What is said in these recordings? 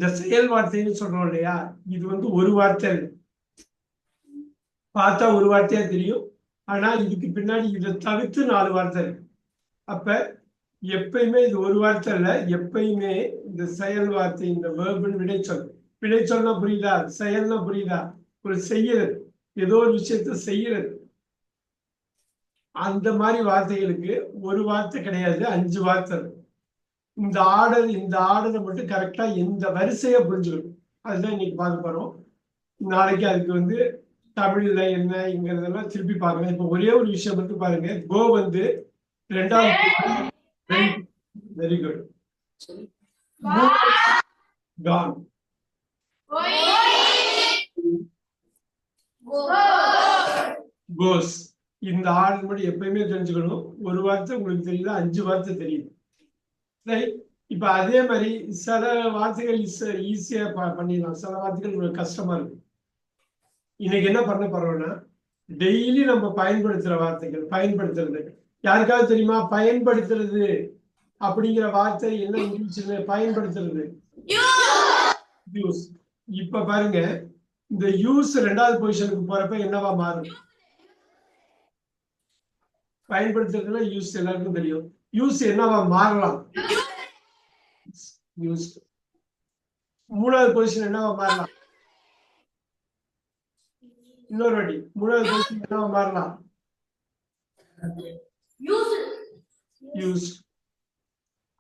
இந்த செயல் வார்த்தைன்னு சொல்றோம் இல்லையா, இது வந்து ஒரு வார்த்தை பார்த்தா ஒரு வார்த்தையா தெரியும். ஆனா இதுக்கு பின்னாடி இதை தவிர்த்து 4 வார்த்தை இருக்கு. அப்ப எப்பயுமே இது ஒரு வார்த்தை இல்ல, எப்பயுமே இந்த செயல் வார்த்தை, இந்த வேர்புன்னு வினைச்சொல். வினைச்சொல்னா புரியுதா, செயல்னா புரியுதா, ஒரு செய்யறது, ஏதோ ஒரு விஷயத்த செய்யறது. அந்த மாதிரி வார்த்தைகளுக்கு ஒரு வார்த்தை கிடையாது, 5 வார்த்தை இருக்கும். இந்த ஆர்டரை மட்டும் கரெக்டா இந்த வரிசையை புரிஞ்சுக்கணும். அதுதான் இன்னைக்கு பார்க்க போறோம். நாளைக்கு அதுக்கு வந்து தமிழ்ல என்னங்கிறதெல்லாம் திருப்பி பார்க்கலாம். இப்ப ஒரே ஒரு விஷயம் மட்டும் பாருங்க. கோ வந்து 2வது. Very good. கான். கோஸ். இந்த ஆர்டர் மட்டும் எப்பயுமே தெரிஞ்சுக்கணும். ஒரு வார்த்தை உங்களுக்கு தெரியல, 5 வார்த்தை தெரியுது. ரைட். இப்ப அதே மாதிரி சில வார்த்தைகள் ஈஸியா பண்ணிடலாம், சில வார்த்தைகள் உங்களுக்கு கஷ்டமா இருக்கு. இன்னைக்கு என்ன பண்ண போறோம்னா, டெய்லி நம்ம பயன்படுத்துற வார்த்தைகள், பயன்படுத்துறது. யாருக்காவது தெரியுமா பயன்படுத்துறது அப்படிங்கிற வார்த்தை என்ன இங்கிலீஷ்ல? பயன்படுத்துறது யூஸ். இப்ப பாருங்க, இந்த யூஸ் 2வது பொசிஷனுக்கு போறப்ப என்னவா மாறும்? பயன்படுத்துறதுல யூஸ் எல்லாருக்கும் தெரியும். யூஸ் என்னவா மாறலாம்? யூஸ். 3வது பொசிஷன் என்னவா மாறலாம்? இன்னொரு வாட்டி 3வது பொசிஷன் என்னவா மாறலாம்? யூஸ்.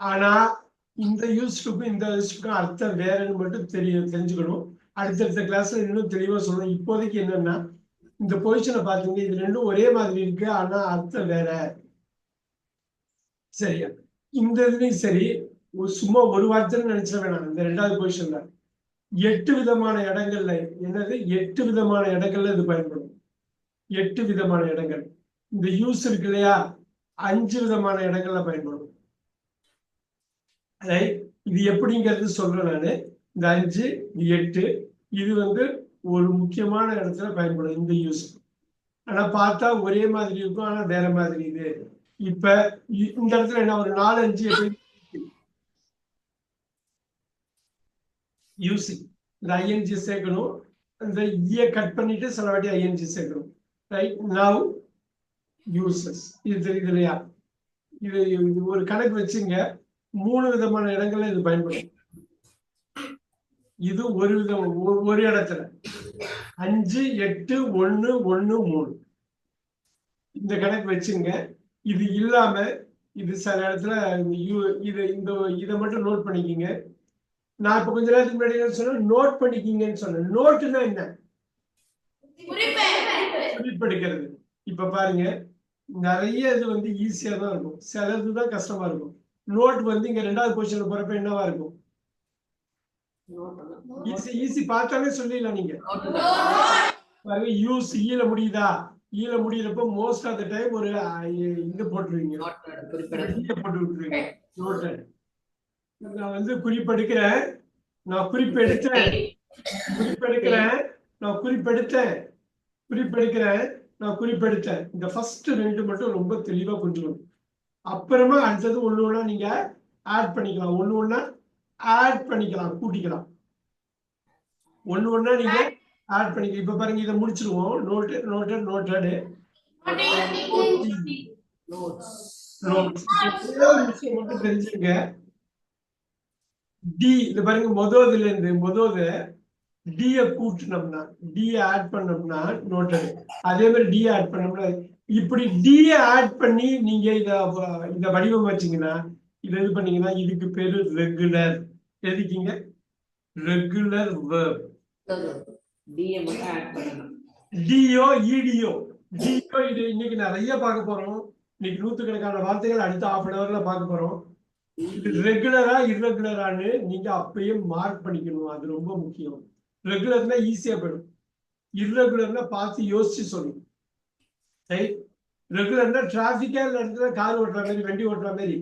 ஆனா இந்த யூஸ்டுக்கும் இந்த யூஸ்டுக்கும் அர்த்தம் வேறன்னு மட்டும் தெரிஞ்சுக்கணும். அடுத்தடுத்த கிளாஸ்ல இன்னும் தெளிவா சொல்லணும். இப்போதைக்கு என்னன்னா, இந்த பொசிஷனை பாத்தீங்க, இது ரெண்டும் ஒரே மாதிரி இருக்கு, ஆனா அர்த்தம் வேற. சரியா? இந்த இதுலயும் சரி, சும்மா ஒரு வார்த்தைன்னு நினைச்சிட வேணாம். இந்த 2வது பொசிஷன்ல 8 விதமான இடங்கள்ல, என்னது 8 விதமான இடங்கள்ல இது பயன்படும். 8 விதமான இடங்கள். இந்த யூஸ் இருக்கு இல்லையா, 5 விதமான இடங்கள்ல பயன்படும். இது எப்படிங்கிறது சொல்றேன் நானு. இந்த 5, 8 இது வந்து ஒரு முக்கியமான இடத்துல பயன்படும் இந்த யூஸ். ஆனா பார்த்தா ஒரே மாதிரி இருக்கும், ஆனா வேற மாதிரி. இது இப்ப இந்த இடத்துல என்ன, ஒரு 4, 5 யூசிங். இந்த ஐஎன்ஜி சேர்க்கணும், இந்த இய கட் பண்ணிட்டு சில வாட்டி ஐஎன்ஜி சேர்க்கணும். ரைட். Now uses. இது தெரியுது இல்லையா? இது ஒரு கணக்கு வச்சுங்க, 3 விதமான இடங்கள்ல இது பயன்படும். இது ஒரு இடத்துல 5, 8, 1, 1, 3 இந்த கணக்கு வச்சுங்க. இது இல்லாம இது சில இடத்துல இதை மட்டும் நோட் பண்ணிக்கிங்க. நான் இப்ப கொஞ்ச நேரத்துக்கு முன்னாடி சொன்னேன் நோட் பண்ணிக்கிங்கன்னு சொன்னேன். நோட்டுன்னா என்ன? குறிப்பெடுக்கிறது. இப்ப பாருங்க, நிறைய இது வந்து ஈஸியா தான் இருக்கும், சிலதுதான் கஷ்டமா இருக்கும். நோட் வந்து இங்க 2வது பொசிஷன்ல போறப்ப என்னவா இருக்கும்? ஈஸி பார்த்தாலே சொல்லிடலாம் நீங்க. பாருங்க, யூஸ் ஈல முடியுதா? ஈல முடியறப்ப மோஸ்ட் ஆஃப் த டைம் ஒரு இது போட்டுருவீங்க, போட்டு விட்டுருவீங்க. நோட்டட். நான் வந்து குறிப்பெடுக்கிறேன், நான் குறிப்பெடுத்தேன், குறிப்பெடுக்கிறேன், நான் குறிப்பெடுத்தேன், குறிப்பெடுக்கிறேன், நான் குறிப்பெடுத்தேன். இந்த ஃபர்ஸ்ட் 2 மட்டும் ரொம்ப தெளிவா புரிஞ்சுக்கணும். அப்புறமா அடுத்தது ஒண்ணு ஒண்ணா நீங்க ஆட் பண்ணிக்கலாம், ஒண்ணு ஒண்ணா ஆட் பண்ணிக்கலாம், கூட்டிக்கலாம். ஒண்ணு ஒண்ணா நீங்க ஆட் பண்ணிக்கலாம். இப்ப பாருங்க, இதை முடிச்சிருவோம். நோட்டட், நோட்டட், நோட்டட், விஷயம் மட்டும் தெரிஞ்சுங்க. டி, இது பாருங்க, முதல்ல இருந்து டிய கூட்டினோம்னா, டிய ஆட் பண்ணோம்னா நோட்டட். அதே மாதிரி டி ஆட் பண்ணோம்னா, இப்படி டிய ஆட் பண்ணி நீங்க இத வடிவமைச்சீங்கன்னா, இதை இது பண்ணீங்கன்னா, இதுக்கு பேரு ரெகுலர். எதுக்குங்க? Regular verb. டியோ ஈடியோ, டியோ இது இன்னைக்கு நிறைய பார்க்க போறோம். இன்னைக்கு 100கணக்கான வார்த்தைகள் அடுத்த 1/2 hourல பார்க்க போறோம். ரெகுலரா இர்ரெகுலரான்னு நீங்க அப்பயே மார்க் பண்ணிக்கணும், அது ரொம்ப முக்கியம். ரெகுலர்னா ஈஸியா போயிடும், இர்ரெகுலர்னா பார்த்து யோசிச்சு சொல்லணும். ரைட். ரெகுலர்னா டிராபிக்கா இடத்துல கார் ஓட்டுற மாதிரி, வண்டி ஓட்டுற மாதிரி.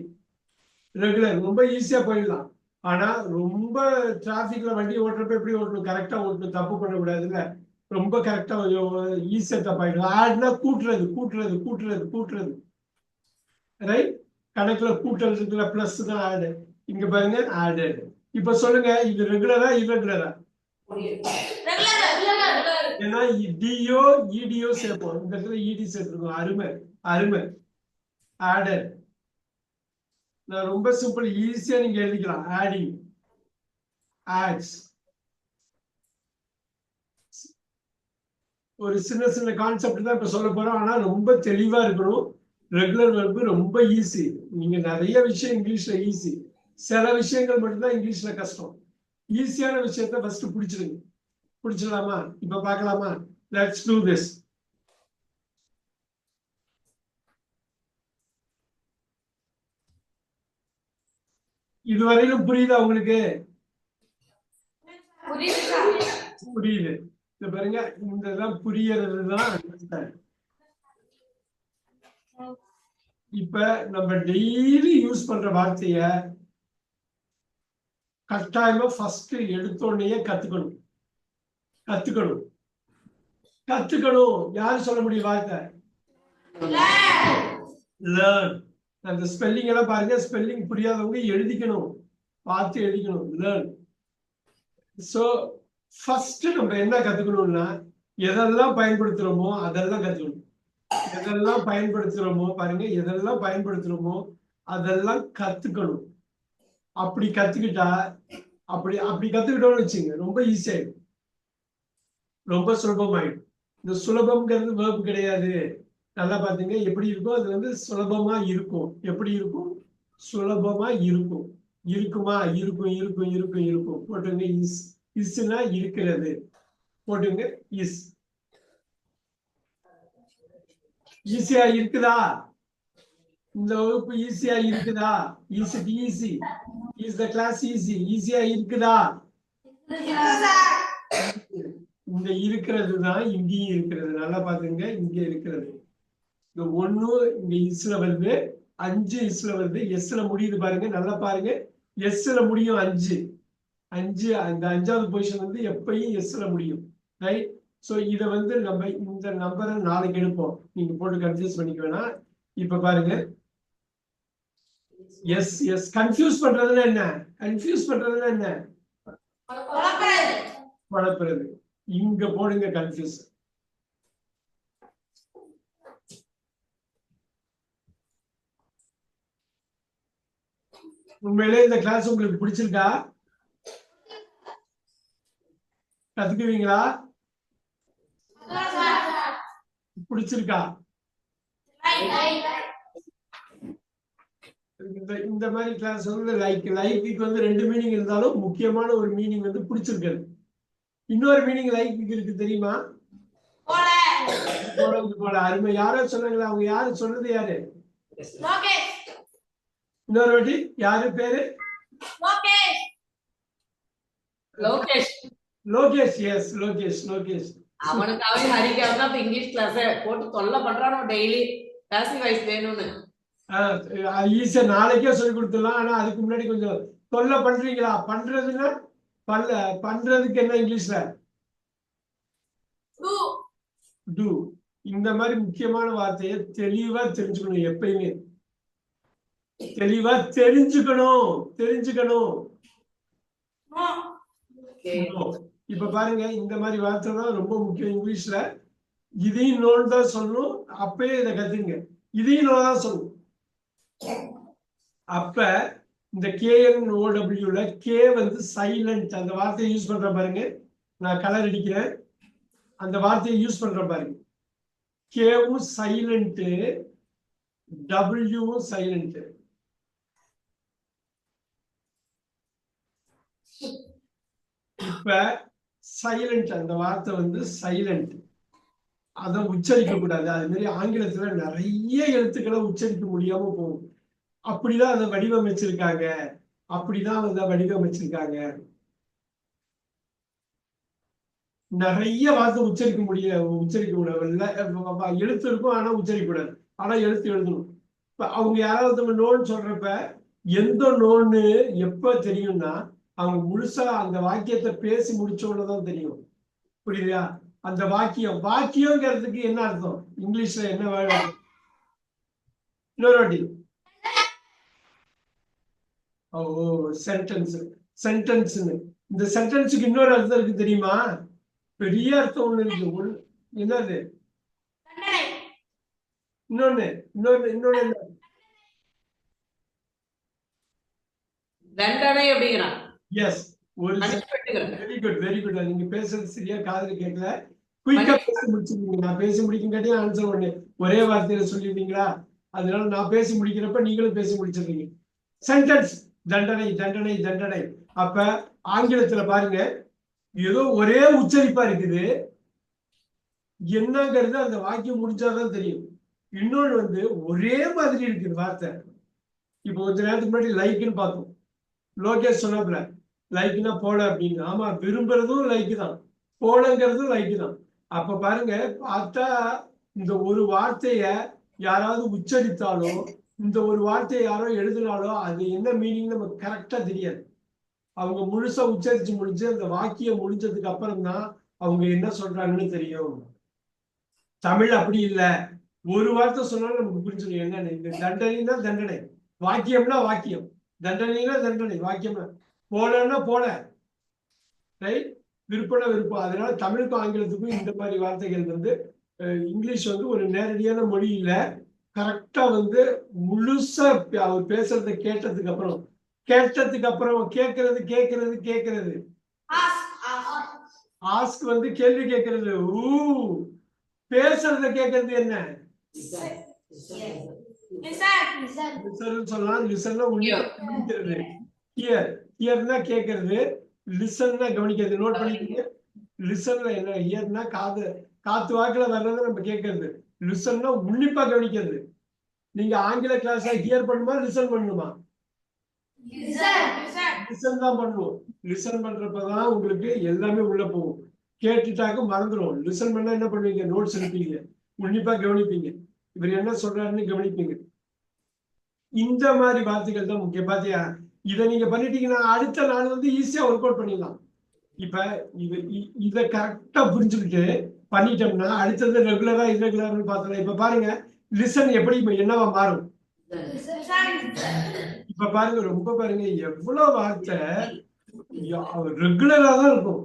ரெகுலர் ரொம்ப ஈஸியா போயிடலாம். ஆனா ரொம்ப டிராபிக்ல வண்டி ஓட்டுறப்ப எப்படி ஓட்டணும்? கரெக்டா ஓட்டணும், தப்பு பண்ணக்கூடாதுல்ல. ரொம்ப கரெக்டா ஈஸியா தப்பாயிடும். ஆட்னா கூட்டுறது, கூட்டுறது, கூட்டுறது, கூட்டுறது. ரைட். கணக்குல கூட்டல் இருக்குல்ல, பிளஸ் தான் ஆடு. இங்க பாருங்க, ஆடட். இப்ப சொல்லுங்க, இது ரெகுலரா irregular-ஆ? ஏன்னா டியோ இடியோ சேர்ப்போம். இந்த இடத்துல இடி சேர்த்துருக்கோம். அருமை அருமை. ஆடர். நான் ரொம்ப சிம்பிள், ஈஸியா நீங்க எழுதிக்கலாம். Adding, adds. ஒரு சின்ன சின்ன கான்செப்ட் தான் இப்ப சொல்ல போறோம். ஆனா ரொம்ப தெளிவா இருக்கணும். ரெகுலர் வெர்பு ரொம்ப ஈஸி. நீங்க நிறைய விஷயம் இங்கிலீஷ்ல ஈஸி, சில விஷயங்கள் மட்டும்தான் இங்கிலீஷ்ல கஷ்டம். ஈஸியான விஷயத்த ஃபர்ஸ்ட் பிடிச்சிருங்க. பிடிச்சிடலாமா? இப்ப பார்க்கலாமா? Let's do this. இதுவரையிலும் புரியுதா உங்களுக்கு? புரியுது. இந்த பாருங்க, இதெல்லாம் புரியறதுதான். இப்ப நம்ம டெய்லி யூஸ் பண்ற வார்த்தைய கட்டாயமா ஃபர்ஸ்ட் எடுத்தோடனே கத்துக்கணும். கத்துக்கணும் கத்துக்கணும். யாரு சொல்ல முடியும் வார்த்தை? லேர்ன். அந்த ஸ்பெல்லிங் எல்லாம் பாருங்க, ஸ்பெல்லிங் புரியாதவங்க எழுதிக்கணும், பார்த்து எழுதிக்கணும். லேர்ன். சோ ஃபர்ஸ்ட் நம்ம என்ன கத்துக்கணும்னா, எதெல்லாம் பயன்படுத்துறோமோ அதெல்லாம் கத்துக்கணும். எதெல்லாம் பயன்படுத்துறோமோ பாருங்க, எதெல்லாம் பயன்படுத்துறோமோ அதெல்லாம் கத்துக்கணும். அப்படி கத்துக்கிட்டா, அப்படி கத்துக்கிட்டோம்னு வச்சுங்க, ரொம்ப ஈஸியாயிடும், ரொம்ப சுலபமாயிடும். இந்த சுலபம்ங்கிறது வேர்ப் கிடையாது. நல்லா பாத்தீங்க, எப்படி இருக்கும் அது வந்து சுலபமா இருக்கும். எப்படி இருக்கும்? சுலபமா இருக்கும். இருக்குமா? இருக்கும் இருக்கும் இருக்கும் இருக்கும். போட்டுங்க இஸ். இஸ்னா இருக்கிறது. போட்டுங்க இஸ். ஈஸியா இருக்குதா? இந்த வகுப்பு ஈஸியா இருக்குதா? Is it easy? Is the class easy? ஈஸியா இருக்குதா? இங்க இருக்கிறது தான் இங்கேயும் இருக்கிறது. நல்லா பாத்துங்க, இங்க இருக்கிறது. இந்த ஒண்ணு இங்க இஸ்ல வருது, 5 இஸ்ல வருது, எஸ்ல முடியுது பாருங்க. நல்லா பாருங்க, எஸ்ல முடியும் 5. 5 அந்த 5வது பொசிஷன் வந்து எப்பயும் எஸ்ல முடியும். ரைட்? சோ இத வந்து நம்ம இந்த நம்பரை நாளைக்கு எடுப்போம். நீங்க போட்டு கன்ஃபியூஸ் பண்ணிக்க வேணாம். இப்ப பாருங்க, எஸ் எஸ். கன்ஃபியூஸ் பண்றதுன்னா என்ன? கன்ஃபியூஸ் பண்றதுன்னா என்ன? குழப்புறது. இங்க போடுங்க கன்ஃபியூஸ். உண்மையிலே இந்த கிளாஸ் உங்களுக்கு பிடிச்சிருக்கா? கத்துக்குவீங்களா? பிடிச்சிருக்கா? இந்த மாதிரி கிளாஸ் வந்து லைக்கு வந்து 2 மீனிங் இருந்தாலும் முக்கியமான ஒரு மீனிங் வந்து பிடிச்சிருக்கிறது. இன்னொரு மீனிங் லைக்கு இருக்கு தெரியுமா? போல. அருமை. யாரோ சொன்னாங்களா? அவங்க யாரு சொன்னது? யாரு? இன்னொரு வாட்டி யாரு பேரு? லோகேஷ். லோகேஷ். எஸ், லோகேஷ். லோகேஷ் அவனுக்காக ஹரிக்காக தான் இங்கிலீஷ் கிளாஸ் போட்டு தொல்லை பண்றானோ டெய்லி பேசிவ் வாய்ஸ் வேணும்னு. ஈஸியா நாளைக்கே சொல்லி கொடுத்துடலாம். ஆனா அதுக்கு முன்னாடி கொஞ்சம் தொல்லை பண்றீங்களா? பண்றதுன்னா பண்றதுக்கு என்ன இங்கிலீஷ்ல? டு. இந்த மாதிரி முக்கியமான வார்த்தையை தெளிவா தெரிஞ்சுக்கணும். எப்பயுமே தெளிவா தெரிஞ்சுக்கணும். இப்ப பாருங்க, இந்த மாதிரி வார்த்தை தான் ரொம்ப முக்கியம் இங்கிலீஷ்ல. இதையும் நோன் தான் சொல்லணும். அப்பயே இதை கத்துங்க. இதையும் நோ தான் சொல்லணும். அப்ப இந்த KNOWல கே வந்து சைலண்ட். அந்த வார்த்தையை யூஸ் பண்ற பாருங்க, நான் கலர் அடிக்கிறேன். அந்த வார்த்தையை யூஸ் பண்ற பாருங்க. கேவும் சைலண்ட், டபிள்யூவும் சைலண்ட். இப்ப சைலண்ட், அந்த வார்த்தை வந்து சைலண்ட், அதை உச்சரிக்க கூடாது. அது மாதிரி ஆங்கிலத்துல நிறைய எழுத்துக்களை உச்சரிக்க முடியாம போகும். அப்படிதான் அதை வடிவமைச்சிருக்காங்க. நிறைய வார்த்தை உச்சரிக்க கூடாது. எழுத்து இருக்கும், ஆனா உச்சரிக்க கூடாது. ஆனா எழுத்து எழுதணும். இப்ப அவங்க யாராவது நோன்னு சொல்றப்ப எந்த நோன்னு எப்ப தெரியும்னா, அவங்க முழுசா அந்த வாக்கியத்தை பேசி முடிச்சோன்னு தெரியும். புரியுதா? அந்த வாக்கியம்ங்கிறதுக்கு என்ன அர்த்தம்? இங்கிலீஷ்ல என்ன வேர்டு? இன்னொரு வாட்டி. ஓ, சென்டென்ஸ். சென்டென்ஸ்னு. இந்த சென்டென்ஸுக்கு இன்னொரு அர்த்தம் இருக்கு தெரியுமா? பெரிய அர்த்தம் ஒண்ணு இருக்கு. என்னது? இன்னொன்னு இன்னொன்னு இன்னொன்னு என்ன? தண்டனை அப்படிங்கிறான். எஸ். ஒரு வெரி குட் வெரி குட். நீங்க பேசுறது சரியா காதுல கேட்கல. குயிக்கா பேசி முடிச்சிருக்கீங்க. நான் பேசி முடிக்கும் கேட்டே ஆன்சர் ஒண்ணு ஒரே வார்த்தையில சொல்லிருந்தீங்களா? அதனால நான் பேசி முடிக்கிறப்ப நீங்களும் பேசி முடிச்சிருக்கீங்க. சென்டென்ஸ் தண்டனை தண்டனை தண்டனை. அப்ப ஆங்கிலத்துல பாருங்க, ஏதோ ஒரே உச்சரிப்பா இருக்குது, என்னங்கிறது அந்த வாக்கியம் முடிஞ்சாதான் தெரியும். இன்னொன்று வந்து ஒரே மாதிரி இருக்குது வார்த்தை. இப்போ கொஞ்ச நேரத்துக்கு முன்னாடி லைக்னு பார்த்தோம். லோகேஷ் சொன்னாப்ல லைக்னா போல அப்படின்னு. ஆமா, விரும்புறதும் லைக் தான், போலங்கிறதும் லைக் தான். அப்ப பாருங்க, பார்த்தா இந்த ஒரு வார்த்தைய யாராவது உச்சரித்தாலோ, இந்த ஒரு வார்த்தையை யாரோ எழுதினாலோ அது என்ன மீனிங் நமக்கு கரெக்டா தெரியாது. அவங்க முழுசா உச்சரிச்சு முடிஞ்சு அந்த வாக்கியம் முடிஞ்சதுக்கு அப்புறம் தான் அவங்க என்ன சொல்றாங்கன்னு தெரியும். தமிழ் அப்படி இல்லை. ஒரு வார்த்தை சொன்னாலும் நமக்கு புரிஞ்சிடும் என்னன்னு. இந்த தண்டனைனா தண்டனை, வாக்கியம்னா வாக்கியம், தண்டனைனா தண்டனை, வாக்கியம்னா போலன்னா போல, ரைட்? விருப்பம்னா விருப்பம். அதனால தமிழுக்கும் ஆங்கிலத்துக்கும் இந்த மாதிரி வார்த்தைகள் வந்து இங்கிலீஷ் வந்து ஒரு நேரடியான மொழி இல்ல. கரெக்டா வந்து முழுசா அவர் பேசுறத கேட்டதுக்கு அப்புறம் கேட்கறது கேட்கறது கேட்கறது. ஆஸ்க் வந்து கேள்வி கேட்கறது. பேசுறத கேட்கறது என்ன சொல்லலாம். லிசன்னா கவனிக்கிறது. ஹியர்னா கேட்கறது, லிசன்னா கவனிக்கிறது. நோட் பண்ணிக்கீங்க. லிசன்ல என்ன? ஹியர்னா காத்து வாக்குல வர்றதை நம்ம கேட்கறது. லிசன்னா உன்னிப்பா கவனிக்கிறது. நீங்க ஆங்கில கிளாஸ் ஹியர் பண்ணுமா லிசன் பண்ணுமா? லிசன் தான் பண்ணுவோம். லிசன் பண்றப்பதான் உங்களுக்கு எல்லாமே உள்ள போகும். கேட்டுட்டாக்க மறந்துடும். லிசன் பண்ணா என்ன பண்ணுவீங்க? நோட்ஸ் எடுப்பீங்க, உன்னிப்பா கவனிப்பீங்க, இவர் என்ன சொல்றாருன்னு கவனிப்பீங்க. இந்த மாதிரி வார்த்தைகள் தான் முக்கியம். பாத்தியா? இதை நீங்க பண்ணிட்டீங்கன்னா அடுத்த நாள் வந்து ஈஸியா ஒர்க் அவுட் பண்ணிடலாம். இப்ப இத கரெக்டா புரிஞ்சுக்கிட்டு பண்ணிட்டோம்னா அடுத்தது ரெகுலரா இரெகுலர்னு பார்த்தோம். இப்ப பாருங்க, லிசன் எப்படி என்னவா மாறும்? இப்ப பாருங்க, ரொம்ப பாருங்க, எவ்வளவு வார்த்தை ரெகுலரா தான் இருக்கும்.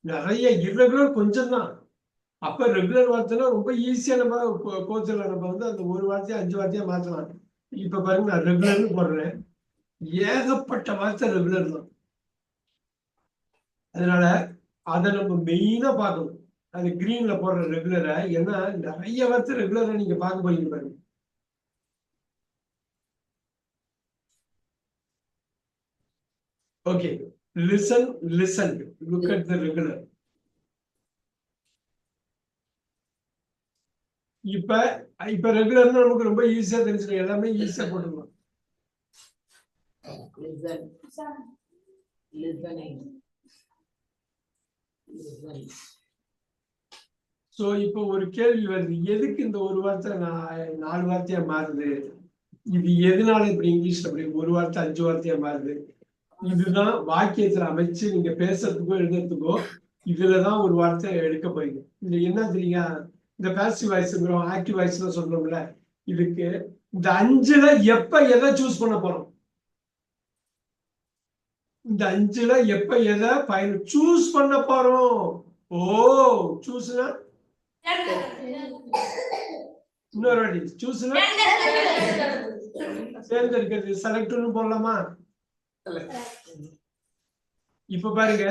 நிறைய இரெகுலர் கொஞ்சம் தான். அப்ப ரெகுலர் வார்த்தைனா ரொம்ப ஈஸியா நம்ம கோச்சல நம்ம வந்து அந்த ஒரு வார்த்தையா 5 வார்த்தையா மாத்தலாம். இப்ப பாருங்க, நான் ரெகுலர்னு போடுறேன், ஏகப்பட்ட வார்த்தை ரெகுலர் தான். அதனால அதை நம்ம மெயினா பார்க்கணும். அது கிரீன்ல போடுற ரெகுலரா, ஏன்னா நிறைய வார்த்தை ரெகுலரா நீங்க பார்க்க போறீங்க பாருங்க. Okay, listen listen, look at the regular. இப்ப இப்ப ரெகுலர்னா நமக்கு ரொம்ப ஈஸியா தெரிஞ்சிடும். எல்லாமே ஈஸியா போட்டுக்கலாம். சோ இப்போ ஒரு கேள்வி வருது, எதுக்கு இந்த ஒரு வார்த்தை 4 வார்த்தையா மாறுது? இது எதனால இப்படி இங்கிலீஷ்ல அப்படி ஒரு வார்த்தை 5 வார்த்தையா மாறுது? இதுதான் வாக்கியத்துல அமைச்சு நீங்க பேசுறதுக்கோ எழுதுறதுக்கோ இதுலதான் ஒரு வார்த்தை எடுக்க போறீங்க. இது என்ன தெரியுங்க? இந்த பாசிவ் வாய்ஸ்ங்கிறோம், ஆக்டிவ் வாய்ஸ்லாம் சொல்றோம்ல, இதுக்கு இந்த 5ல எப்ப எதை சூஸ் பண்ண போறோம்? இந்த 5ல எப்ப எதை சூஸ் பண்ண போறோம்? ஓ, சூஸ்னா இன்னொரு வாட்டி சூஸ்னா தேர்ந்தெடுக்கிறது. செலக்ட்னு போடலாமா? இப்ப பாருங்க,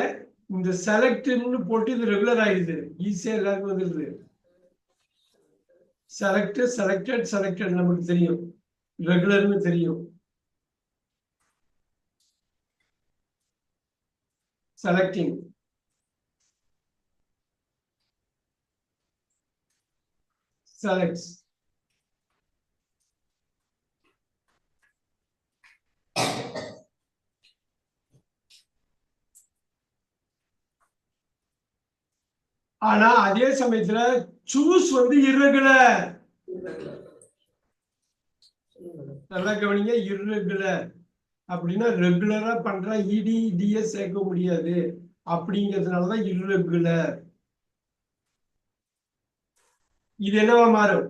இந்த செலக்ட்னு போட்டு இது ரெகுலர் ஆயிடுது, ஈஸியா எல்லாருக்கும் வந்துருது. செலக்ட், செலக்டட், செலக்டட் நமக்கு தெரியும், ரெகுலர்னு தெரியும். Selecting, selects. ஆனா அதே சமயத்துல சூஸ் வந்து இர்ரெகுலர். நல்லா கவனிங்க, இர்ரெகுலர் அப்படின்னா ரெகுலரா பண்ற இடி டிஎஸ் சேர்க்க முடியாது அப்படிங்கிறதுனாலதான் இர்ரெகுலர். இது என்னவா மாறும்?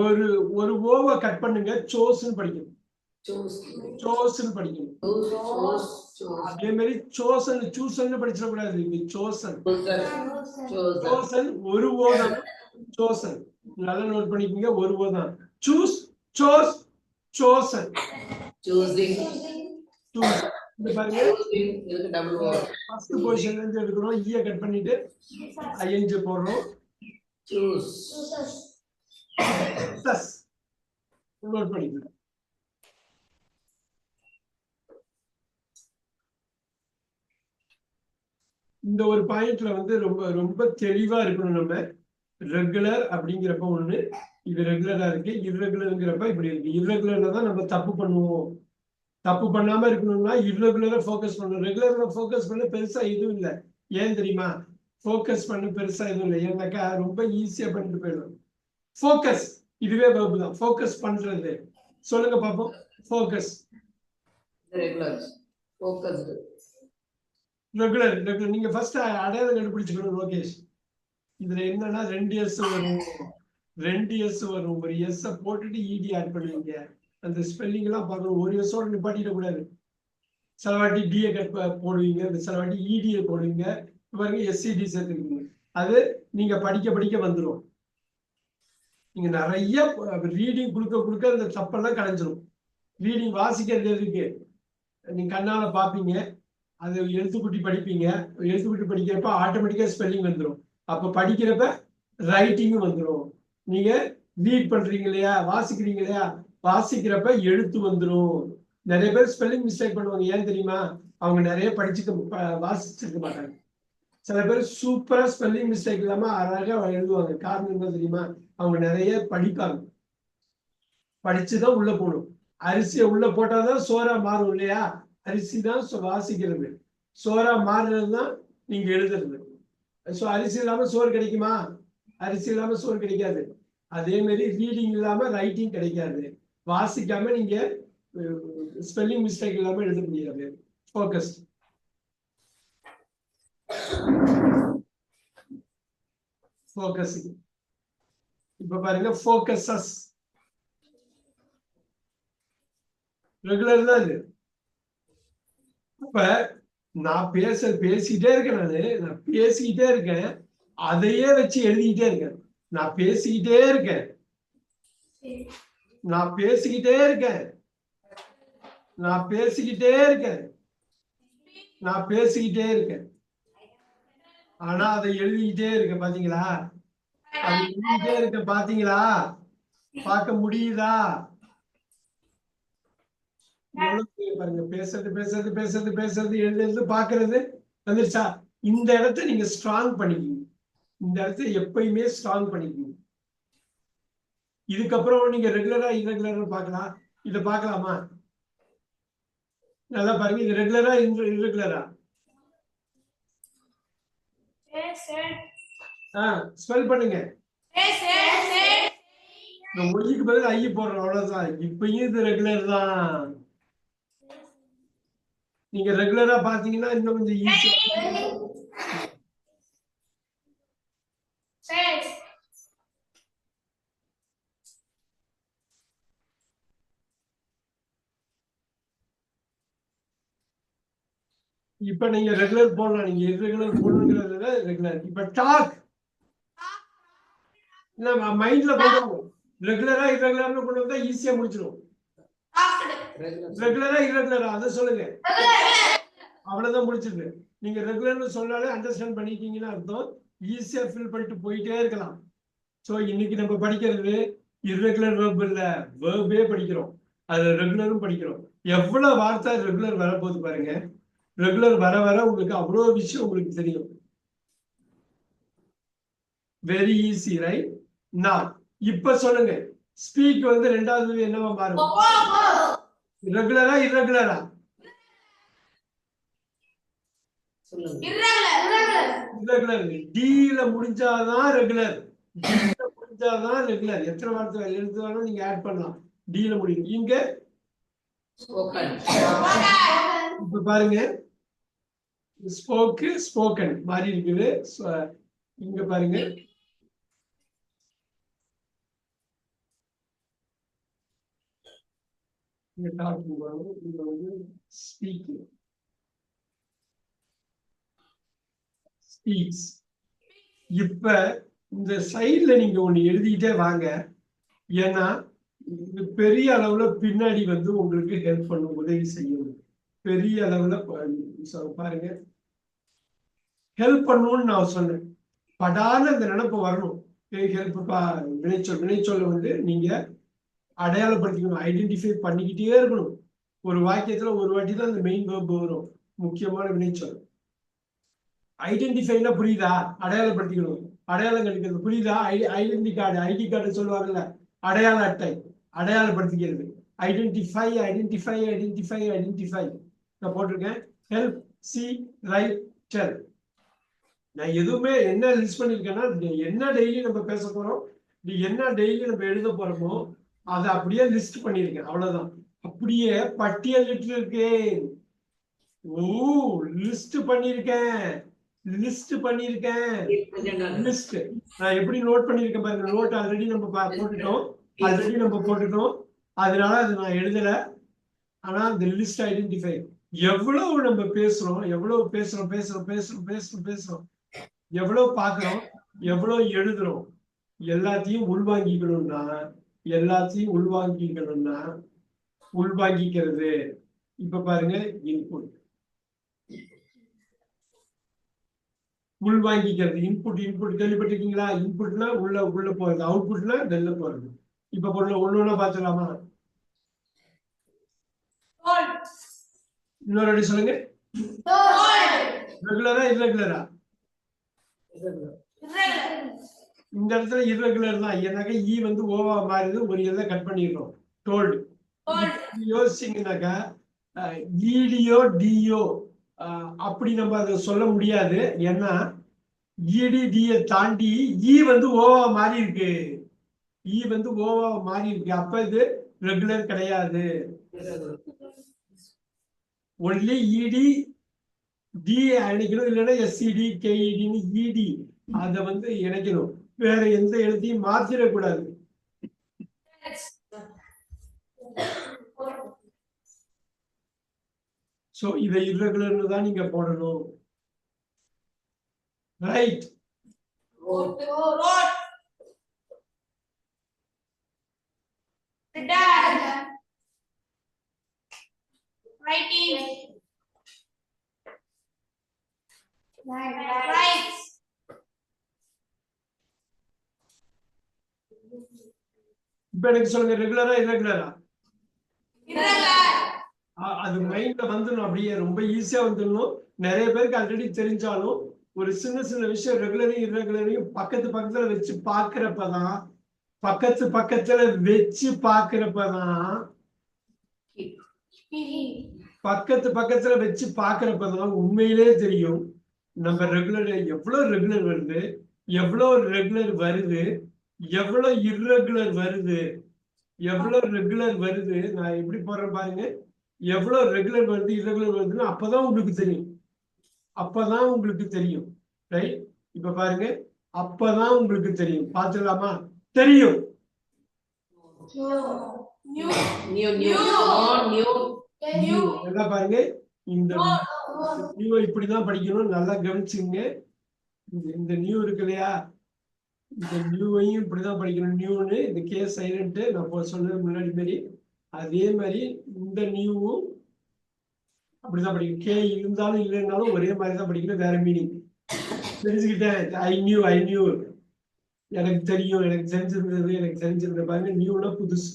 ஒரு ஒரு ஓவை கட் பண்ணுங்க, சோஸ்ன்னு படிக்கணும். சோஸ்ன்னு படிக்கணும். அதே மாதிரி சோசன் சூசன் படிச்சிடக்கூடாது. இது சோசன். சோசன் ஒரு ஓதான். சோசன் நல்லா நோட் பண்ணிக்கோங்க. ஒரு ஓதான். Choose, sous, chosen. இந்த பாருங்க, ஃபர்ஸ்ட் பொசிஷன்ல இருந்து எடுக்கிறோம். ஈய கட் பண்ணிட்டு ஐஎன்ஜி போடுறோம். நோட் பண்ணிக்கோங்க. இந்த ஒரு பாயிண்ட்ல வந்து ரொம்ப ரொம்ப தெளிவா இருக்கணும். நம்ம ரெகுலர் அப்படிங்கிறப்ப ஒண்ணு, இது ரெகுலரா இருக்கு. இர்ரெகுலர்ங்கிறப்ப இப்படி இருக்கு. இர்ரெகுலர்ல தான் நம்ம தப்பு பண்ணுவோம். தப்பு பண்ணாம இருக்கணும்னா இர்ரெகுலரா ஃபோக்கஸ் பண்ணணும். ரெகுலர்ல ஃபோக்கஸ் பண்ண பெருசா எதுவும் இல்லை. ஏன் தெரியுமா? ஃபோக்கஸ் பண்ண பெருசா எதுவும் இல்லை. ஏன்னாக்கா ரொம்ப ஈஸியா பண்ணிட்டு போயிடும். ஃபோக்கஸ் இதுவே verb தான். ஃபோக்கஸ் பண்றது. சொல்லுங்க பாப்போம். ஃபோக்கஸ். Regular regular. நீங்க ஃபர்ஸ்ட் அடையாளம் கண்டுபிடிச்சுக்கணும் லோகேஷ். இதுல என்னன்னா 2 S வரும், 2 S வரும். ஒரு S போட்டுட்டு ED ஆட் பண்ணுவீங்க. அந்த ஸ்பெல்லிங் எல்லாம் பார்க்கணும். ஒரு S ஓட நிப்பாட்டிட கூடாது. சில வாட்டி D போடுவீங்க, சில வாட்டி ED போடுவீங்க. பாருங்க SCD சேர்த்துருக்கீங்க. அது நீங்க படிக்க படிக்க வந்துடும். நீங்க நிறைய ரீடிங் கொடுக்க அந்த தப்பெல்லாம் கலைஞ்சிரும். ரீடிங் வாசிக்கிறது இருக்கு, நீங்க கண்ணால பாப்பீங்க. அது எழுத்துக்குட்டி படிப்பீங்க. எழுத்துக்குட்டி படிக்கிறப்ப ஆட்டோமேட்டிக்கா ஸ்பெல்லிங் வந்துடும். அப்ப படிக்கிறப்ப ரைட்டிங்கும் வந்துடும். நீங்க ரீட் பண்றீங்க இல்லையா, வாசிக்கிறீங்க இல்லையா, வாசிக்கிறப்ப எழுத்து வந்துடும். நிறைய பேர் ஸ்பெல்லிங் மிஸ்டேக் பண்ணுவாங்க. ஏன் தெரியுமா? அவங்க நிறைய வாசிச்சிருக்க மாட்டாங்க. சில பேர் சூப்பரா ஸ்பெல்லிங் மிஸ்டேக் இல்லாம அழகா எழுதுவாங்க. காரணம் என்ன தெரியுமா? அவங்க நிறைய படிப்பாங்க. படிச்சுதான் உள்ள போகணும். அரிசியை உள்ள போட்டாதான் சோறா மாறும் இல்லையா? அரிசி தான் வாசிக்கிறது, சோறா மாறுறது தான் நீங்க எழுதுறது. அரிசி இல்லாம சோறு கிடைக்குமா? அரிசி இல்லாம சோறு கிடைக்காது. அதே மாதிரி ரீடிங் இல்லாம ரைட்டிங் கிடைக்காது. வாசிக்காம நீங்க ஸ்பெல்லிங் மிஸ்டேக் இல்லாம எழுத முடியாது. ஃபோக்கஸ். ஃபோக்கஸ். இப்ப பாருங்க, ஃபோக்கஸஸ் ரெகுலர் தான் இது. இப்ப நான் பேசிக்கிட்டே இருக்கேன். நான் பேசிக்கிட்டே இருக்கேன். அதையே வச்சு எழுதிக்கிட்டே இருக்கேன். நான் பேசிக்கிட்டே இருக்கேன். நான் பேசிக்கிட்டே இருக்கேன். நான் பேசிக்கிட்டே இருக்கேன். நான் பேசிக்கிட்டே இருக்கேன். ஆனா அதை எழுதிக்கிட்டே இருக்கேன். பாத்தீங்களா? அதை எழுதிக்கிட்டே இருக்கேன். பாத்தீங்களா? பார்க்க முடியுதா? பாருங்க, பேசுறது எழுதுறது பாக்குறது வந்துருச்சா? இந்த இடத்த நீங்க ஸ்ட்ராங் பண்ணிக்கீங்க. இந்த இடத்த எப்பயுமே ஸ்ட்ராங் பண்ணிக்கீங்க. இதுக்கப்புறம் நீங்க ரெகுலரா இர்ரெகுலரா பார்க்கலாம். இதை பார்க்கலாமா? நல்லா பாருங்க. இது ரெகுலரா இர்ரெகுலரா? ஸ்பெல் பண்ணுங்க. ஒய்க்கு பதில் ஐ போடுறோம், அவ்வளவுதான். இப்பயும் இது ரெகுலர் தான். நீங்க ரெகுலரா பாத்தீங்கன்னா இன்னும் கொஞ்சம் ஈஸியா. இப்ப நீங்க ரெகுலர் போடலாம். நீங்க இர்ரெகுலர் போடணுங்கிறத ரெகுலர். இப்ப டாக் மைண்ட்ல கொண்டு ரெகுலரா இர்ரெகுலர்னு கொண்டு வந்தா ஈஸியா முடிச்சிடும். ரெகுலரா இர்ரெகுலரா அதை சொல்லுங்க, அவ்வளவுதான் முடிச்சிருக்கு. நீங்க ரெகுலர்னு சொன்னாலே அண்டர்ஸ்டாண்ட் பண்ணிட்டீங்கன்னா அர்த்தம். ஈஸியா ஃபில் பண்ணிட்டு போயிட்டே இருக்கலாம். சோ இன்னைக்கு நம்ம படிக்கிறது இர்ரெகுலர் வெர்ப் இல்ல, வெர்பே படிக்கிறோம். அது ரெகுலரும் படிக்கிறோம். எவ்வளவு வார்த்தை ரெகுலர் வரப்போகுது பாருங்க. ரெகுலர் வர வர உங்களுக்கு அவ்வளவு விஷயம் உங்களுக்கு தெரியும். Very easy, right? நான் இப்ப சொல்லுங்க, ஸ்பீக் வந்து ரெண்டாவது என்னவா மாறும்? ரெகுலரா இர்ரெகுலரா? இர்ரெகுலர். டீல முடிஞ்சாதான் ரெகுலர். முடிஞ்சாதான் ரெகுலர். எத்தனை வார்த்தை எழுதுவாலும் நீங்க ஆட் பண்ணலாம். டீல முடியும். இங்க இப்ப பாருங்க, ஸ்போக்கு ஸ்போக்கன் மாதிரி இருக்குது. இங்க பாருங்க, டாக்கிங் வரும். இது வந்து ஸ்பீக்கிங், ஸ்பீக்ஸ். இப்ப இந்த சைட்ல நீங்க ஒண்ணு எழுதிக்கிட்டே வாங்க. ஏன்னா இது பெரிய அளவுல பின்னாடி வந்து உங்களுக்கு ஹெல்ப் பண்ணும், உதவி செய்யும். பெரிய அளவுல பாருங்க, ஹெல்ப் பண்ணும்னு நான் சொன்னேன். படாத அந்த நினைப்பு வரணும். ஹெல்ப் வினைச்சொல், வினைச்சொல்ல வந்து நீங்க அடையாளப்படுத்திக்கணும், ஐடென்டிஃபை பண்ணிக்கிட்டே இருக்கணும். ஒரு வாக்கியத்துல ஒரு வாட்டி தான் அந்த மெயின் வேர்ப் வரும், முக்கியமான வினைச்சொல். ஐடென்டிஃபைனா புரியுதா? அடையாளப்படுத்திக்கணும், அடையாளம் கணிக்கிறது புரியுதா? ஐடென்டி கார்டு, ஐடி கார்டு சொல்லுவாங்கல்ல, அடையாள அட்டை, அடையாளப்படுத்திக்கிறது. Identify, identify, identify, identify. நான் போட்டிருக்கேன். Help, see, write, tell. நான் எதுவுமே என்ன லிஸ்ட் பண்ணிருக்கேன்னா, என்ன டெய்லி நம்ம பேச போறோம், என்ன டெய்லி நம்ம எழுத போறோமோ அதை அப்படியே லிஸ்ட் பண்ணிருக்கேன், அவ்வளவுதான். அப்படியே பட்டியலிட்டு இருக்கேன். ஓ, லிஸ்ட் பண்ணிருக்கேன், லிஸ்ட் பண்ணிருக்கேன், லிஸ்ட். நான் எப்படி நோட் பண்ணிருக்கேன் பாருங்க. நோட் ஆல்ரெடி நம்ம போட்டுட்டோம், அதனால அது நான் எழுதல. ஆனா இந்த லிஸ்ட் ஐடென்டிஃபை. எவ்வளவு நம்ம பேசுறோம், எவ்வளவு பேசுறோம், எவ்வளவு பாக்குறோம், எவ்வளவு எழுதுறோம், எல்லாத்தையும் உள்வாங்கிக்கிறது. இப்ப பாருங்க, இன்புட், உள்வாங்கிக்கிறது. இன்புட் கேள்விப்பட்டிருக்கீங்களா? இன்புட்னா உள்ள போறது, அவுட்புட்னா வெளில போறது. இப்ப ஒண்ணு பாத்துக்கலாமா? இன்னொரு சொல்லுங்க. ரெகுலரா irregular-ஆ? இந்த இடத்துல irregular தான். ஏன்னாக்க ஈ வந்து ஓவா மாறுது, ஒரு எல்லை கட் பண்ணிடுறோம். டோல்டு. யோசிச்சீங்கன்னாக்கா ஈடியோ டியோ அப்படி நம்ம அதை சொல்ல முடியாது. ஏன்னா இடி டிய தாண்டி ஈ வந்து ஓவா மாறி இருக்கு, அப்ப இது ரெகுலர் கிடையாது. ஒன்லி இடி டி இணைக்கணும், இல்லைன்னா எஸ்சிடி கேஇடின்னு இடி அதை வந்து இணைக்கணும். வேற எந்த எழுத்தையும் மாத்திரக்கூடாது. சோ இதை irregularன்னு தான் நீங்க போடணும். ரைட். இப்ப எனக்கு சொல்லுங்க, ரெகுலரா irregular-ஆ? அது மைண்ட்ல வந்துடணும், அப்படியே ரொம்ப ஈஸியா வந்துடணும். நிறைய பேருக்கு ஆல்ரெடி தெரிஞ்சாலும் ஒரு சின்ன சின்ன விஷயம் ரெகுலரையும் irregular-ஐயும் பக்கத்துல வச்சு பாக்குறப்பதான், உண்மையிலே தெரியும் நம்ம ரெகுலர் எவ்வளவு ரெகுலர் வருது, எவ்வளவு ரெகுலர் வருது, எவ்வளவு irregular வருது. நான் எப்படி போடுறேன் பாருங்க. எவ்வளவு ரெகுலர் வருது, irregular வருதுன்னு அப்பதான் உங்களுக்கு தெரியும். ரைட். இப்ப பாருங்க, அப்பதான் உங்களுக்கு தெரியும். பாத்துக்கலாமா? தெரியும். பாருங்க, இந்த நியூ இப்படிதான் படிக்கணும். நல்லா கவனிச்சுங்க. இந்த நியூ இருக்கு இல்லையா, இந்த நியூவையும் இப்படிதான் படிக்கணும். நியூன்னு இந்த கே சைலண்ட் நான் சொன்னது முன்னாடி மாதிரி, அதே மாதிரி இந்த நியூவும் அப்படிதான் படிக்கணும். கே இருந்தாலும் இல்லைன்னாலும் ஒரே மாதிரி தான் படிக்கணும், வேற மீனிங். தெரிஞ்சுக்கிட்டேன். ஐ நியூ எனக்கு தெரிஞ்சிருந்தது. பாருங்க, நியூனா புதுசு.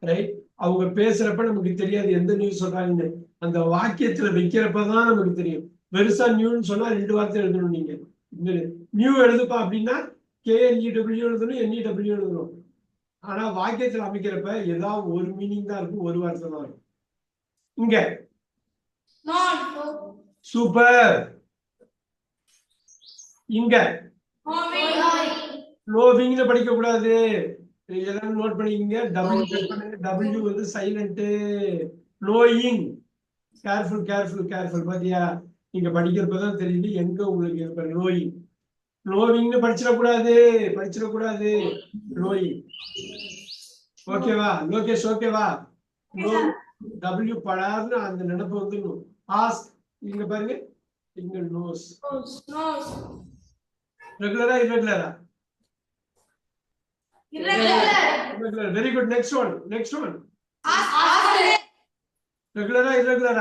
ரைட். அவங்க பேசுறப்ப நமக்கு தெரியாது எந்த நியூஸ் சொல்றாங்கன்னு, அந்த வாக்கியத்துல வைக்கிறப்பதான் நமக்கு தெரியும். பெருசா நியூன்னு சொன்னா 2 வார்த்தை எழுதணும். நீங்க நியூ எழுதுப்பா அப்படின்னா KNEW எழுதணும், NEW எழுதணும். ஆனா வாக்கியத்துல அமைக்கிறப்ப ஏதாவது ஒரு மீனிங் தான் இருக்கும், ஒரு வார்த்தை தான் இருக்கும். இங்க சூப்பர். இங்க லோவிங்ல படிக்க கூடாது. எல்லாரும் நோட் பண்ணிக்கங்க. W வந்து சைலண்ட். லோயிங். கேர்ஃபுல். பாத்தியா, நீங்க படிக்கிறப்பதான் தெரியுது எங்க உங்களுக்கு இருப்ப. லோவிங்னு படிச்சிடக்கூடாது. லோயிங். ஓகேவா லோகேஷ் ஓகேவா நோ W படார்னு அந்த நினைப்பு வந்துடணும் ஆஸ்க் இங்க பாருங்க இங்க நோஸ் ரெகுலரா irregular very good next one ரெகுலரா irregular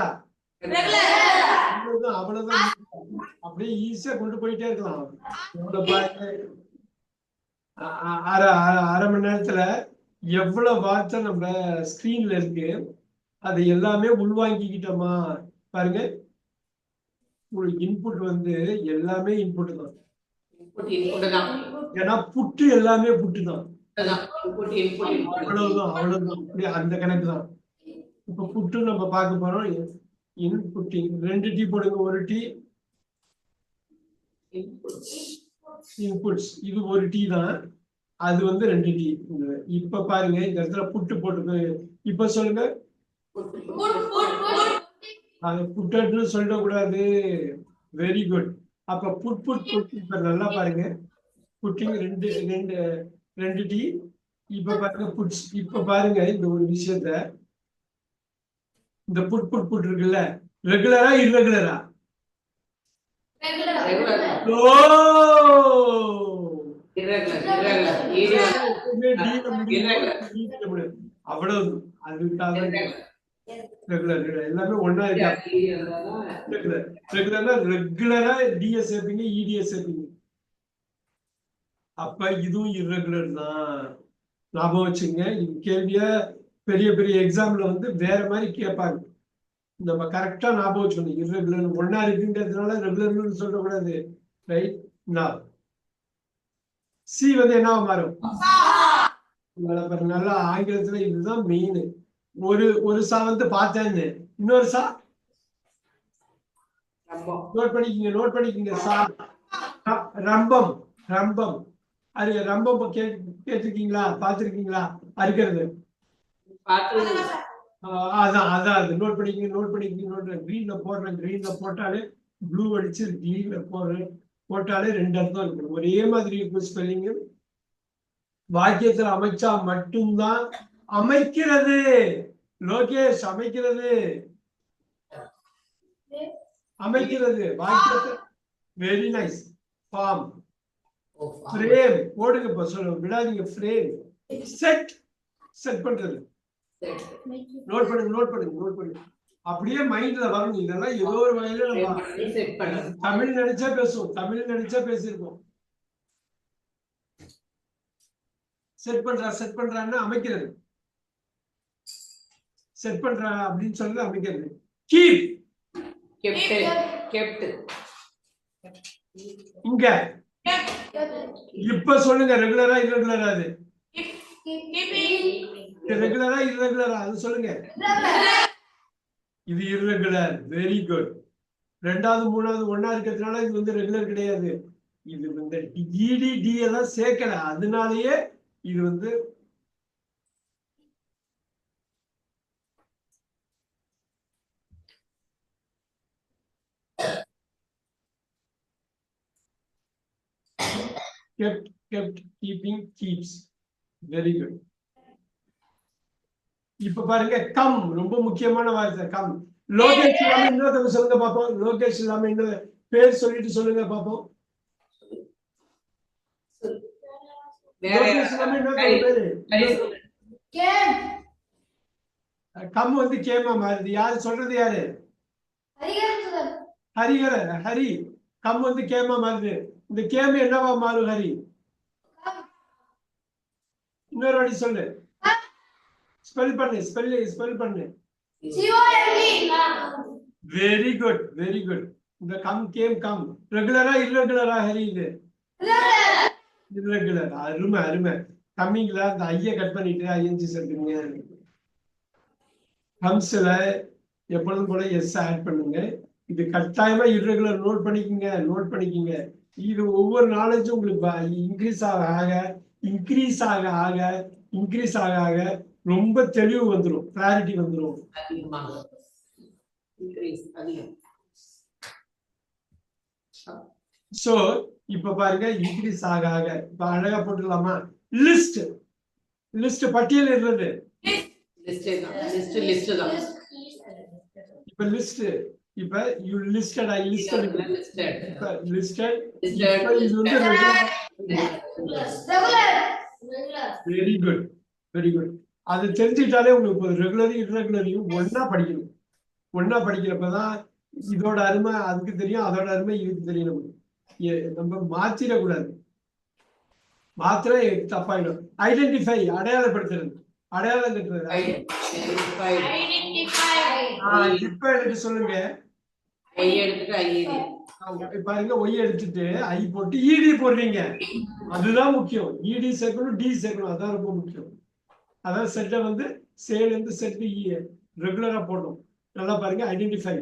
அவ்வளவுதான் அப்படியே ஈஸியா கொண்டு போயிட்டே இருக்கலாம் அரை மணி நேரத்துல எவ்வளவு வார்த்தை நம்ம ஸ்கிரீன்ல இருக்கு அது எல்லாமே உள்வாங்கிக்கிட்டோமா பாருங்க உங்களுக்கு இன்புட் வந்து எல்லாமே இன்புட் தான் ஏன்னா புட்டு எல்லாமே புட்டு தான் அவ்வளவுதான் அப்படியே அந்த கணக்கு தான் இப்ப புட்டு நம்ம பார்க்க போறோம் இன்புட்டிங் 2 டீ போடுங்க ஒரு டீ இன்புட்ஸ் இது ஒரு டீ தான் அது வந்து 2 டீ இப்ப பாருங்க இந்த இடத்துல புட்டு போட்டு இப்ப சொல்லுங்க அது புட்டன்னு சொல்லக்கூடாது வெரி குட் அப்ப புட் இப்ப நல்லா பாருங்க புட்டிங் 2 டீ இப்ப பாருங்க புட்ஸ் இப்ப பாருங்க இந்த ஒரு விஷயத்த இந்த புட் இருக்குல்ல ரெகுலரா irregular அவ்வளவு அதுக்காக எல்லாமே ஒன்னா ரெகுலரா டிஎஸ் சேர்ப்பீங்க இடிஎஸ் சேர்ப்பீங்க அப்ப இதுவும் irregular தான் ஞாபகம் வச்சுங்க இது கேள்விய பெரிய பெரிய எக்ஸாம்ல வந்து வேற மாதிரி கேட்பாங்க நம்ம கரெக்டா ஞாபகம் வச்சுக்கணும் irregular ஒன்னா இருக்குன்றதுனால ரெகுலர்னு சொல்லக்கூடாது ரைட் சி வந்து என்னவா மாறும் நல்லா ஆங்கிலத்துல இதுதான் மெயின் ஒரு சா வந்து பார்த்தேன்னு இன்னொரு சா நோட் பண்ணிக்கீங்க சா ரம்பம் அது ரம்பம் கேட்டிருக்கீங்களா பார்த்திருக்கீங்களா அறுக்கிறது அதான் அது நோட் பண்ணிக்கீங்க கிரீன்ல போட்டாலே ப்ளூ அடிச்சு கிரீன்ல போட்டாலே 2 அர்த்தம் இருக்கு ஒரே மாதிரி இருக்கும் ஸ்பெல்லிங் வாக்கியத்துல அமைச்சா மட்டும்தான் அமைக்கிறது லோகேஷ் அமைக்கிறது வாக்கியத்தை வெரி நைஸ் ஃபார்ம் ஃப்ரேம் போடுங்க இப்ப சொல்ல விடாதீங்க ஃப்ரேம் செட் பண்றது நோட் பண்ணுங்க அப்படியே மைண்ட்ல வரணும் இதெல்லாம் ஏதோ ஒரு வகையில நம்ம தமிழ் நினைச்சா பேசியிருக்கோம் செட் பண்றான்னு அமைக்கிறது செட் பண்றா அப்படின்னு சொல்லி அமைக்கிறது இங்க இப்ப சொல்லுங்க ரெகுலரா irregular அது ரெகுலரா அது சொல்லுங்க இது irregular வெரி குட் 2வது 3வது ஒன்னா இருக்கிறதுனால இது வந்து ரெகுலர் கிடையாது இது வந்து டி எல்லாம் சேர்க்கல அதனாலயே இது வந்து kept keeping keeps very good இப்ப பாருங்க கம் ரொம்ப முக்கியமான வார்த்தை கம் லோகேஷ் இல்லாம இன்னொரு சொல்லுங்க பாப்போம் லோகேஷ் இல்லாம இன்னொரு பேர் சொல்லிட்டு சொல்லுங்க பாப்போம் லோகேஷ் இல்லாம இன்னொரு பேரு கம் வந்து கேமா மாறுது யாரு சொல்றது யாரு ஹரி கம் வந்து கேமா மாறுது இந்த கேம் என்னவா மாறும் ஹரி இன்னொரு வாட்டி சொல்லு ஸ்பெல் பண்ணு வெரி குட் இந்த கம் ரெகுலரா irregular ஹரி இது irregular அருமை கம்மிங்ல அந்த ஐய கட் பண்ணிட்டு ஐஎன்ஜி சேர்த்துங்க கம்ஸ்ல எப்பொழுதும் போல எஸ் ஆட் பண்ணுங்க இது கட்டாயமா irregular நோட் பண்ணிக்கங்க இது ஒவ்வொரு நாலேஜும் உங்களுக்கு இன்க்ரீஸ் ஆக ரொம்ப தெளிவு வந்துடும் கிளாரிட்டி வந்துடும் சோ இப்ப பாருங்க இன்க்ரீஸ் ஆக இப்ப அழகா போட்டுக்கலாமா லிஸ்ட் லிஸ்ட் பட்டியல் இருந்தது. லிஸ்ட் தான். இப்ப லிஸ்ட் இப்ப you listed I listed listed இது வந்து வெரி குட் வெரி குட். அது தெரிஞ்சுக்கிட்டாலே உங்களுக்கு ரெகுலரையும் இர்ரெகுலரையும் ஒன்னா படிக்கிறப்பதான் இதோட அருமை அதுக்கு தெரியும், அதோட அருமை இதுக்கு தெரியும். நம்ம மாத்திரக்கூடாது, மாத்திர தப்பாயிடும். ஐடென்டிஃபை அடையாளப்படுத்துறது, அடையாளம் கட்டுறது. இப்ப எனக்கு சொல்லுங்க, பாருங்க ஒய் எடுத்துட்டு ஐ போட்டு இடி போடுறீங்க, அதுதான் முக்கியம். இடி சேர்க்கணும், டி சேர்க்கணும், அதான் ரொம்ப முக்கியம். அதாவது செட்டை வந்து சேல் வந்து செட் ரெகுலரா போடணும். நல்லா பாருங்க, ஐடென்டிஃபை.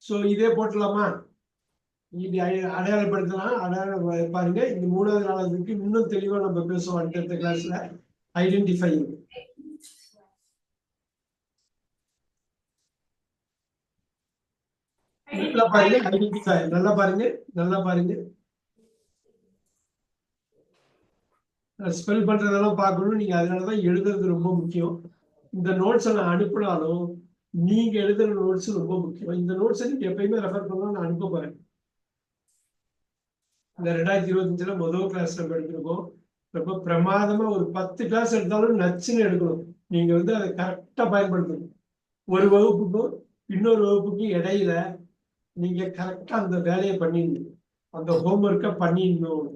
சோ இதே போட்டலாமா? இது அடையாளப்படுத்தலாம். அடையாளம் பாருங்க, இந்த 3வது 4வதுக்கு இன்னும் தெளிவா நம்ம பேசுவோம் அடுத்த கிளாஸ்ல. ஐடென்டிஃபை நல்லா பாருங்க, ஐடென்டிஃபை நல்லா பாருங்க, நல்லா பாருங்க. ஸ்பெல் பண்றதெல்லாம் பார்க்கணும் நீங்க, அதனாலதான் எழுதுறது ரொம்ப முக்கியம். இந்த நோட்ஸ் நான் அனுப்பினாலும் நீங்க எழுதுற நோட்ஸ் ரொம்ப முக்கியம். இந்த நோட்ஸை நீங்க எப்பயுமே ரெஃபர் பண்ணலாம். நான் அனுப்ப போறேன். இந்த 2025 முதல் கிளாஸ் நம்ம எடுத்திருக்கோம். ரொம்ப பிரமாதமா ஒரு 10 கிளாஸ் எடுத்தாலும் நச்சுன்னு எடுக்கணும். நீங்க வந்து அதை கரெக்டா பயன்படுத்தணும். ஒரு வகுப்புக்கும் இன்னொரு வகுப்புக்கும் இடையில நீங்க கரெக்டா அந்த வேலையை பண்ணிடணும், அந்த ஹோம்ஒர்க்கை பண்ணிடணும்.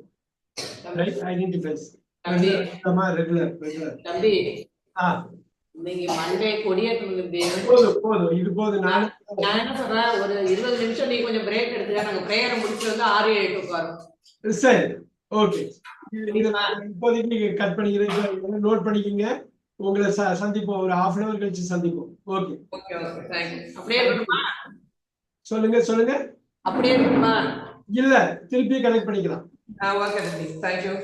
ரைட்? ஐடென்டிஃபைஸ் ரெகுலர் தம்பி. நீங்க மண்டே போதும், இது போதும். நான் என்ன சொல்றேன், ஒரு 20 நிமிஷம் நீ கொஞ்சம் பிரேக் எடுத்துக்க. நாங்க பிரேயரை முடிச்சு வந்து 6-7 உட்காரும். சரி, ஓகே. இப்போதைக்கு நீங்க கட் பண்ணிக்கிறேன், நோட் பண்ணிக்கீங்க. உங்களை சந்திப்போம், ஒரு 1/2 hour கழிச்சு சந்திப்போம். ஓகே, அப்படியே இருக்கணுமா? சொல்லுங்க. அப்படியே இருக்கணுமா? இல்ல, திருப்பி கனெக்ட் பண்ணிக்கலாம். Okay, thank you.